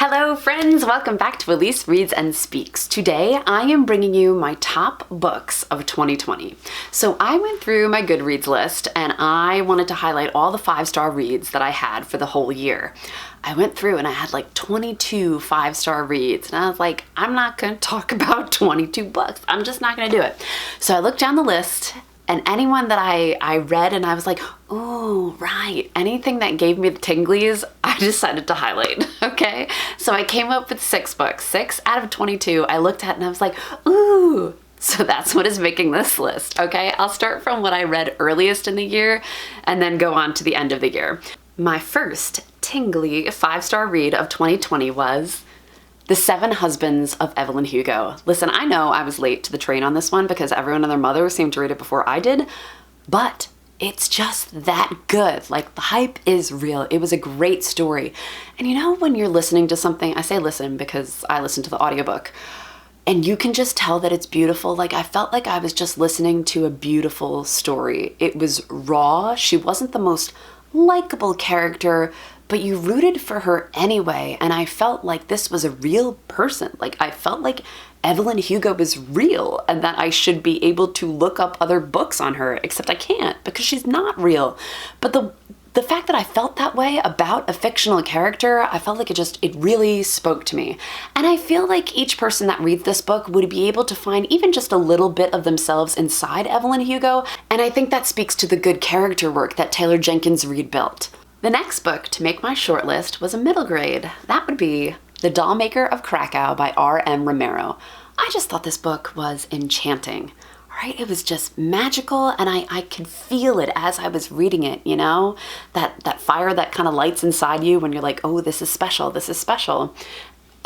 Hello friends, welcome back to Elise Reads and Speaks. Today I am bringing you my top books of 2020. So I went through my Goodreads list and I wanted to highlight all the 5-star reads that I had for the whole year. I went through and I had like 22 5-star reads and I was like, I'm not going to talk about 22 books. I'm just not going to do it. So I looked down the list and anyone that I read and I was like, oh, right. Anything that gave me the tinglies, I decided to highlight, okay? So I came up with 6 books, 6 out of 22 I looked at and I was like, ooh. So that's what is making this list, okay? I'll start from what I read earliest in the year and then go on to the end of the year. My first tingly 5-star read of 2020 was The 7 Husbands of Evelyn Hugo. Listen, I know I was late to the train on this one because everyone and their mother seemed to read it before I did, but it's just that good. Like, the hype is real. It was a great story. And you know, when you're listening to something, I say listen because I listened to the audiobook, and you can just tell that it's beautiful. Like, I felt like I was just listening to a beautiful story. It was raw. She wasn't the most likable character, but you rooted for her anyway, and I felt like this was a real person. Like, I felt like Evelyn Hugo was real and that I should be able to look up other books on her, except I can't because she's not real. But the fact that I felt that way about a fictional character, I felt like it really spoke to me. And I feel like each person that reads this book would be able to find even just a little bit of themselves inside Evelyn Hugo, and I think that speaks to the good character work that Taylor Jenkins Reid built. The next book to make my shortlist was a middle grade. That would be The Dollmaker of Krakow by R.M. Romero. I just thought this book was enchanting. Right? It was just magical, and I could feel it as I was reading it, you know? That fire that kind of lights inside you when you're like, oh, this is special, this is special.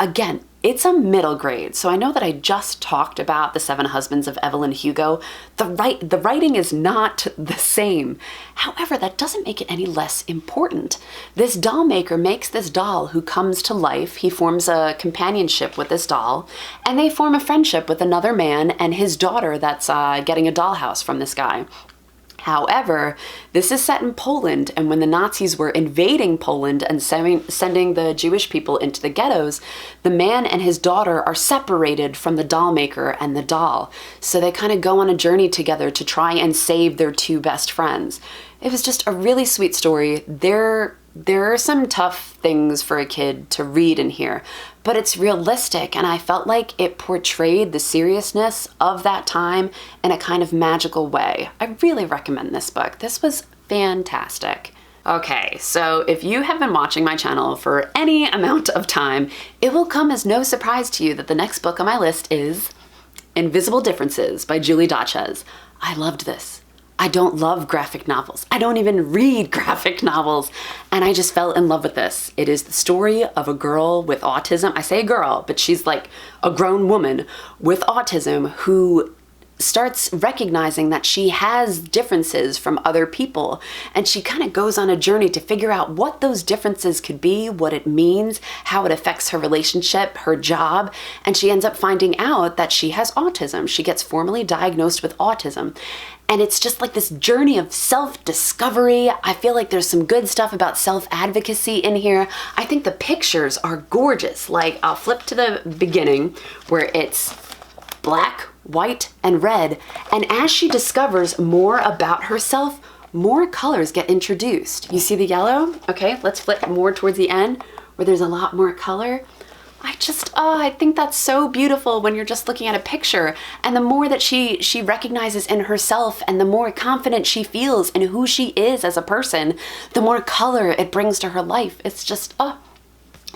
Again, it's a middle grade, so I know that I just talked about The 7 Husbands of Evelyn Hugo. The writing is not the same. However, that doesn't make it any less important. This doll maker makes this doll who comes to life. He forms a companionship with this doll, and they form a friendship with another man and his daughter that's getting a dollhouse from this guy. However, this is set in Poland, and when the Nazis were invading Poland and sending the Jewish people into the ghettos, the man and his daughter are separated from the doll maker and the doll. So they kind of go on a journey together to try and save their 2 best friends. It was just a really sweet story. There are some tough things for a kid to read in here, but it's realistic, and I felt like it portrayed the seriousness of that time in a kind of magical way. I really recommend this book. This was fantastic. Okay, so if you have been watching my channel for any amount of time, it will come as no surprise to you that the next book on my list is Invisible Differences by Julie Dachez. I loved this. I don't love graphic novels. I don't even read graphic novels. And I just fell in love with this. It is the story of a girl with autism. I say girl, but she's like a grown woman with autism who starts recognizing that she has differences from other people, and she kind of goes on a journey to figure out what those differences could be, what it means, how it affects her relationship, her job, and she ends up finding out that she has autism. She gets formally diagnosed with autism. And it's just like this journey of self-discovery. I feel like there's some good stuff about self-advocacy in here. I think the pictures are gorgeous. Like, I'll flip to the beginning where it's black, white, and red. And as she discovers more about herself, more colors get introduced. You see the yellow? Okay, let's flip more towards the end where there's a lot more color. I think that's so beautiful when you're just looking at a picture. And the more that she recognizes in herself and the more confident she feels in who she is as a person, the more color it brings to her life. It's just,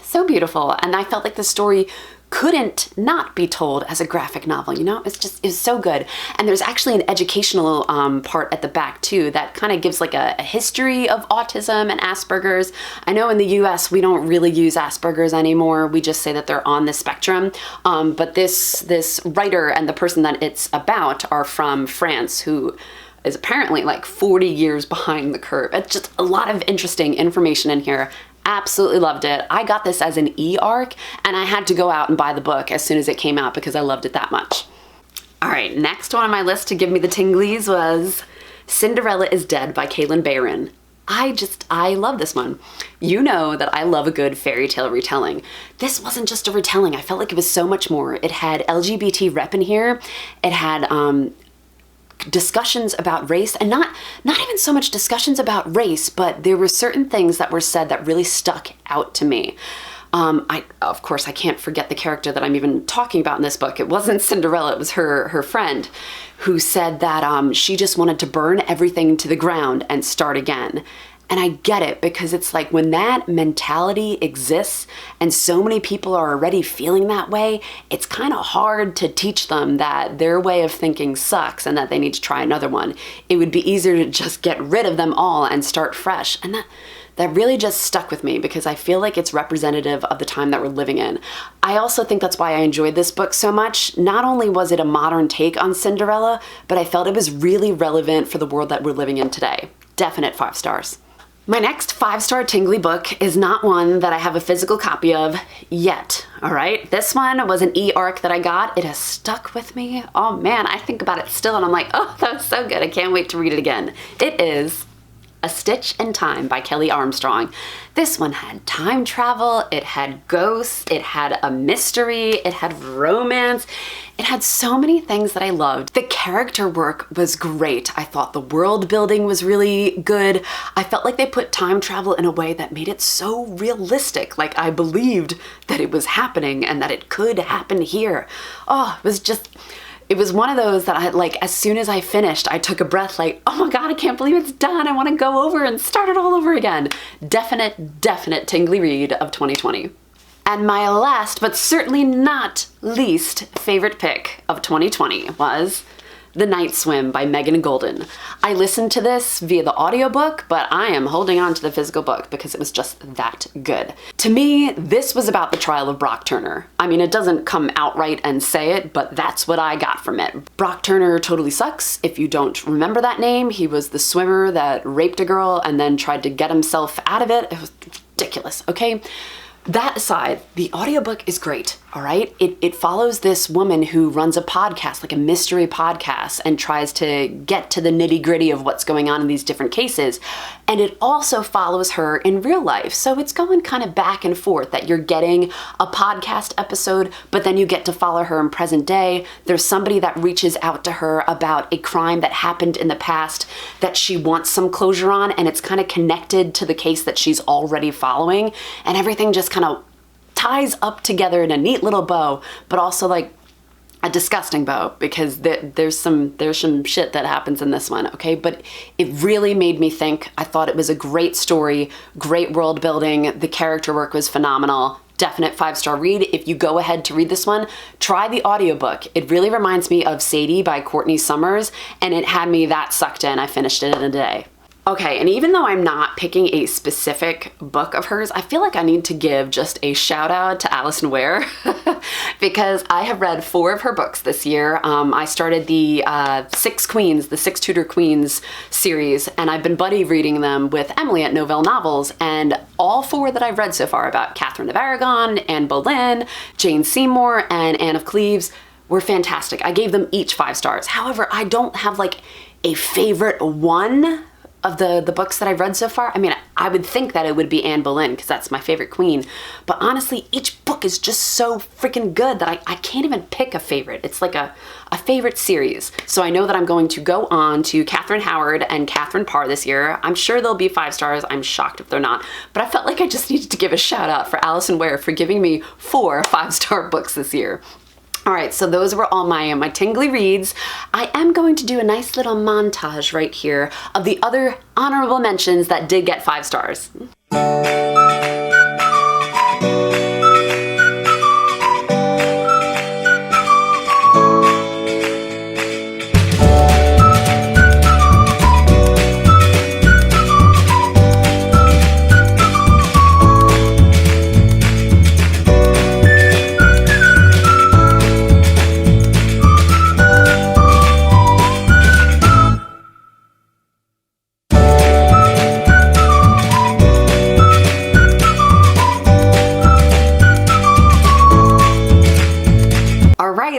so beautiful. And I felt like the story couldn't not be told as a graphic novel, you know? It's so good. And there's actually an educational part at the back too that kind of gives like a history of autism and Asperger's. I know in the US we don't really use Asperger's anymore. We just say that they're on the spectrum. But this writer and the person that it's about are from France, who is apparently like 40 years behind the curve. It's just a lot of interesting information in here. Absolutely loved it. I got this as an e-arc and I had to go out and buy the book as soon as it came out because I loved it that much. All right, next one on my list to give me the tinglies was Cinderella is Dead by Kaylin Barron. I love this one. You know that I love a good fairy tale retelling. This wasn't just a retelling. I felt like it was so much more. It had LGBT rep in here. It had discussions about race, and not even so much discussions about race, but there were certain things that were said that really stuck out to me. Of course, I can't forget the character that I'm even talking about in this book. It wasn't Cinderella, it was her friend, who said that she just wanted to burn everything to the ground and start again. And I get it, because it's like when that mentality exists and so many people are already feeling that way, it's kind of hard to teach them that their way of thinking sucks and that they need to try another one. It would be easier to just get rid of them all and start fresh. And that really just stuck with me, because I feel like it's representative of the time that we're living in. I also think that's why I enjoyed this book so much. Not only was it a modern take on Cinderella, but I felt it was really relevant for the world that we're living in today. Definite 5 stars. My next 5-star tingly book is not one that I have a physical copy of yet, all right? This one was an e-arc that I got. It has stuck with me. Oh man, I think about it still and I'm like, oh, that was so good. I can't wait to read it again. It is A Stitch in Time by Kelly Armstrong. This one had time travel, it had ghosts, it had a mystery, it had romance. It had so many things that I loved. The character work was great. I thought the world building was really good. I felt like they put time travel in a way that made it so realistic. Like I believed that it was happening and that it could happen here. Oh, it was one of those that I like, as soon as I finished, I took a breath like, oh my God, I can't believe it's done. I want to go over and start it all over again. Definite tingly read of 2020. And my last, but certainly not least, favorite pick of 2020 was The Night Swim by Megan Golden. I listened to this via the audiobook, but I am holding on to the physical book because it was just that good. To me, this was about the trial of Brock Turner. I mean, it doesn't come outright and say it, but that's what I got from it. Brock Turner totally sucks. If you don't remember that name, he was the swimmer that raped a girl and then tried to get himself out of it. It was ridiculous, okay? That aside, the audiobook is great, all right? It follows this woman who runs a podcast, like a mystery podcast, and tries to get to the nitty-gritty of what's going on in these different cases. And it also follows her in real life. So it's going kind of back and forth, that you're getting a podcast episode, but then you get to follow her in present day. There's somebody that reaches out to her about a crime that happened in the past that she wants some closure on, and it's kind of connected to the case that she's already following. And everything just kind of ties up together in a neat little bow, but also like a disgusting bow, because there's some shit that happens in this one, okay? But it really made me think. I thought it was a great story, great world building. The character work was phenomenal. Definite 5-star read. If you go ahead to read this one, try the audiobook. It really reminds me of Sadie by Courtney Summers, and it had me that sucked in. I finished it in a day. Okay, and even though I'm not picking a specific book of hers, I feel like I need to give just a shout out to Allison Ware because I have read 4 of her books this year. I started the 6 Queens, the 6 Tudor Queens series, and I've been buddy reading them with Emily at Novelle Novels, and all 4 that I've read so far about Catherine of Aragon, Anne Boleyn, Jane Seymour, and Anne of Cleves were fantastic. I gave them each 5 stars. However, I don't have like a favorite one of the books that I've read so far. I mean, I would think that it would be Anne Boleyn because that's my favorite queen. But honestly, each book is just so freaking good that I can't even pick a favorite. It's like a favorite series. So I know that I'm going to go on to Catherine Howard and Catherine Parr this year. I'm sure they'll be 5 stars. I'm shocked if they're not. But I felt like I just needed to give a shout out for Allison Ware for giving me 4 5-star books this year. All right, so those were all my tingly reads. I am going to do a nice little montage right here of the other honorable mentions that did get 5 stars.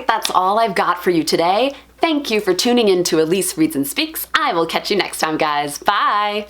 That's all I've got for you today. Thank you for tuning in to Elise Reads and Speaks. I will catch you next time, guys. Bye!